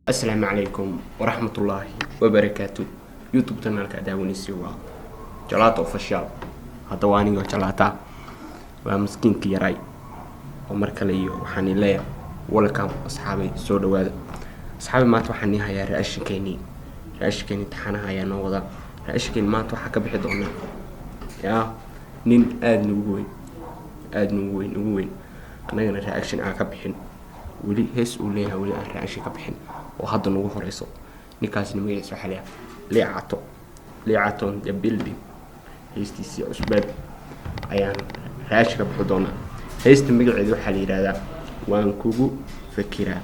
السلام عليكم ورحمة الله وبركاته. يوتيوب channelka daawanaysi waa Jalaato Official. Hadda waa aniga Jalaata waa miskiinka yaray oo mar kale iyo waxaan leeyahay welcome asxaabay soo dhawaada. asxaabay maanta waxaan hayaa raashinkeeni taxanaha ayaa noo wada. raashinkeeni maanta waxa ka bixi doona nin aad ugu weyn anagana raashin aan ka bixin weli hees uu leeyahay weli aan raashin ka bixin oo hadda nagu horeyso. ninkaas magaciisa waxa leeyahay Liato the building heestiisa cusbad ayaan raashin ka bixi doona. heesta magaceedu waxa la yiraahdaa waan kugu fakiraa.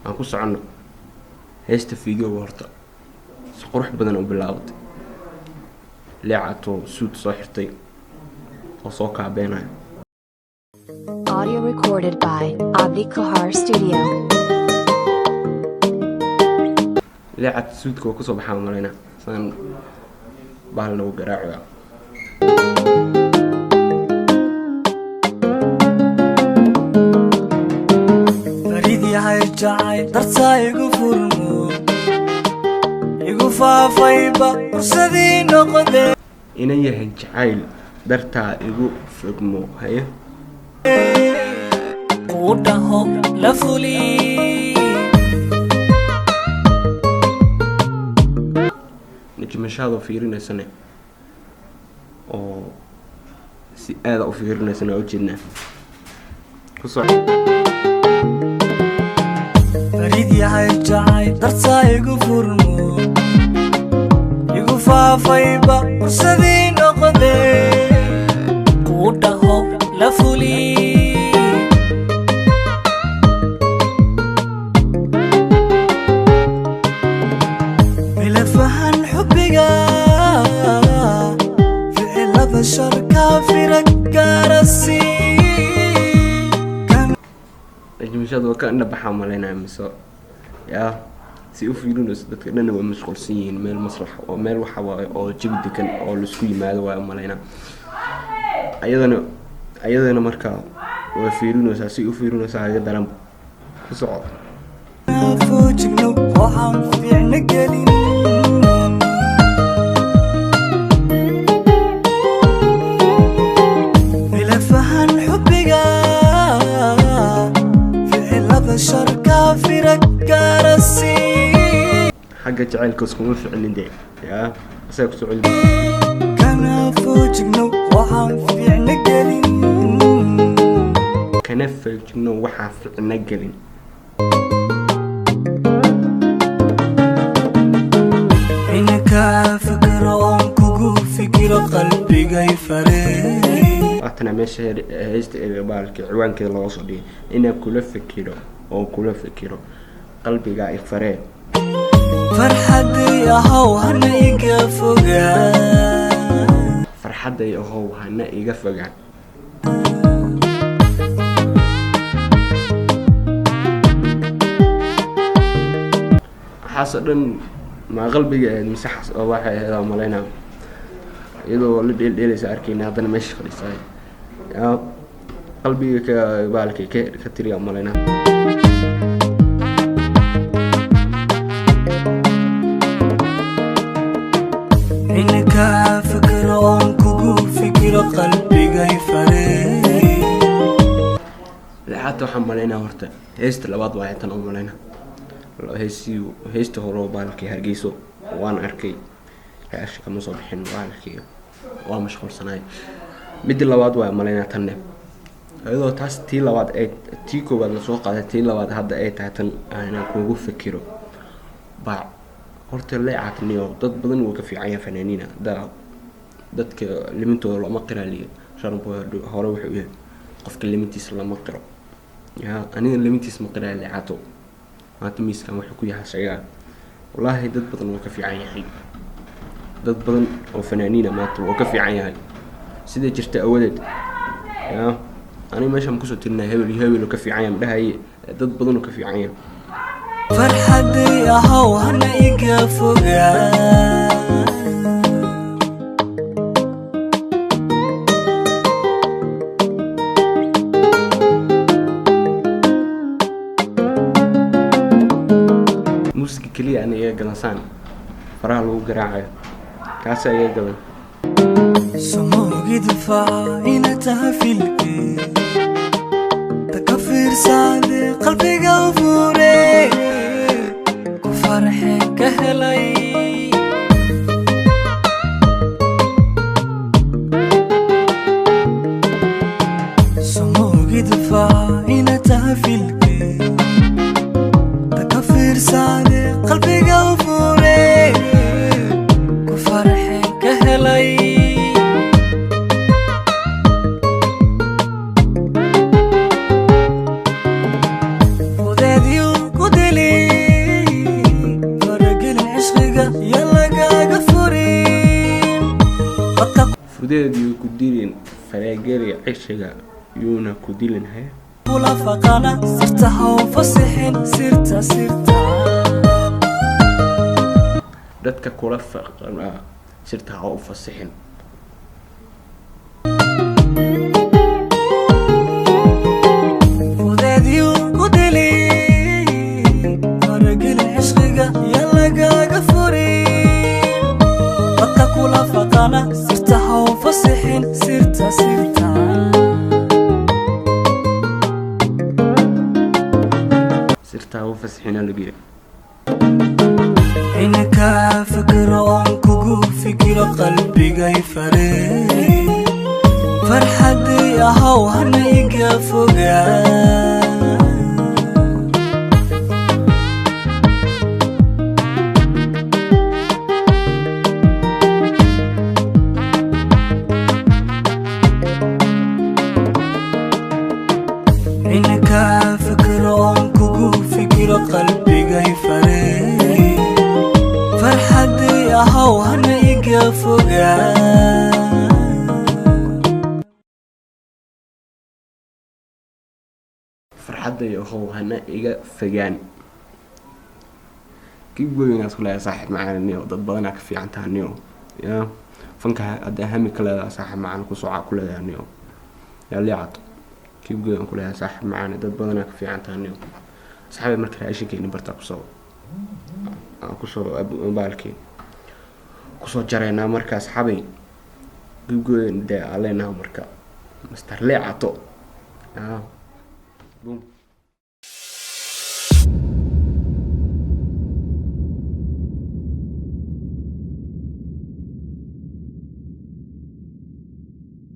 aan ku socono heesta video horta si qurux badan oo bilaawday. Liato suit soo xirtay oo soo kaabeenay. Audio recorded by Abdi Kahar Studio. Liato suit ko soo baxaa malayna san bahal lagu garaaco. فريد يا جاي درسا يغفرمو يغفا فايبا ورسدي نقدي ina yahay jacayl dartaa igu fogmo haye قوده لفولي nijmashado fiirinaysana oo si aad u fiirinaysana oo jeedna ku soo فريد يا جاي درسا يغفرمو يغفا فايبا ورسدي نقدي قوده لفولي ملفهن حبك فعل بشر كافرك كارسي nijmashado ka nabaxa malayna miso si u fiirinayso dadka dhan waa mashquulsan yihiin meel maslax oo meel waxa waaye oo jawi degan oo la isku yimaado waa malayna ayadana marka waa fiirinaysa si u fiirinaysa ayaga daran ku socod فوجنا وحن فينا قليل ملفهن حبك فعل بشر كافرك كارسي حاجة جعلكوس كم فعلين دي أسألك سؤال كان فوجنا وحن فينا قليل كنفل جنو وحاف نقلين إنك فكر وانكو فكر قلبي جاي فريق أتنا ماشي هيست بالك عوان كده الله صدي إن كل فكره أو كل فكره قلبي جاي فريق فرحتي أهو هنا يقفقا فرحة هو هنا يقفقع حسنا ما قلبي مسح واحد هذا مالينا يدو اللي سأركينا هذا ماشي خليص يا قلبي كبالك كتير مالينا إنك فكر وانكو فكر قلبي جاي فريق لحتى حملنا هرتا هيست لبعض واحد تنقملنا هيست هرو بالك هرجيسو وأنا أركي عاش كم صباحين وأنا أركي ومشغول صناعي بدي لبعض واحد مالنا تنم هذا تاس تي لبعض تيكو بعد السوق هذا تي لبعض هذا تهتن أنا كوجو فكره بعد horta leecatniyo dad badan oo ka fiican fanaaniina dadka limintooda lama qiraaliyo sharanbo hore wuxuu yahay qofka limintiisa lama qiro aniga limintiisa ma qiraal leecato maanta miiskan wuxuu ku yahay shayga wallahi dad badan oo ka fiican yahay dad badan oo fanaaniina maanta oo ka fiican yahay sida jirta awadeed aniga meeshan ku soo tirnaa hebel oo ka fiican yahay dhahay dad badan oo ka fiican yahay فرحتي أهو هنا يقفقا kii aan iga galansan faraha lagu garaacayo kaas iga galan سموقي دفاع إنا تهفلكي تكفير سعدي قلبي غفوري كفرحي كهلي سموقي دفاع إنا تهفلكي تكفير سعدي قلبي غفوري كفرحي كهلي fudeedii ku dilin faraageli cishiga yuuna ku dilin hay ولا فقانا سرتها وفصحين سرتا dadka kula faqana sirta ha u fasixin ودادي وقدلي فرق العشقة يلا قاقا فورين بطك ولا فقانا سرتها وفصحين سرتا sirta ha u fasixin lagu إنك فكرة أنكو فكرة قلبي جاي فريق فرحتي أهو هنيجا فوقا إنك فكرة أنكو فكرة قلبي جاي فريق فرحتي أهو هنيجا فوقا farxadda iyo how hana iga fagaan kibooyina isku leeyahay saaxiib macaan niyo dad badan ka fiican tahay niyo ya fanka hadda hami kale saaxiib macaan ku soo ku leeyahay niyo ya liicato kibooyina ku leeyahay saaxiib macaan dad badan ka fiican tahay niyo saxaabay markay raashinkeena barta ku soo baalkii ku soo jareena markaas xabay kibooyina de aleena marka master liicato boom